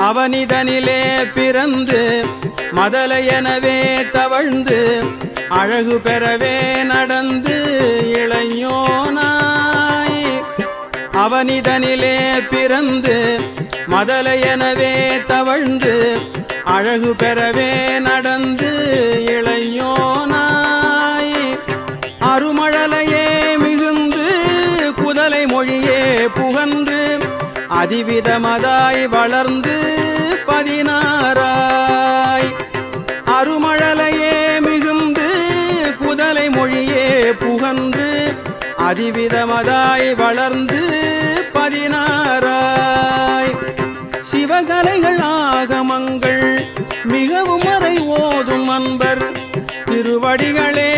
அவனிதனிலே பிறந்து மதலையெனவே தவழ்ந்து அழகு பெறவே நடந்து இளைஞனாய் அவனிதனிலே பிறந்து மதலையெனவே தவழ்ந்து அழகு பெறவே நடந்து இளைஞனாய் அருமழலையே மிகுந்து குதலை மொழியே புகன்று அதிவிதமதாய் வளர்ந்து 16 அருமழலையே மிகுந்து குதலை மொழியே புகன்று அதிவிதமதாய் வளர்ந்து 16 சிவகலைகள் ஆகமங்கள் மிகவும் வரை ஓதும் அன்பர் திருவடிகளே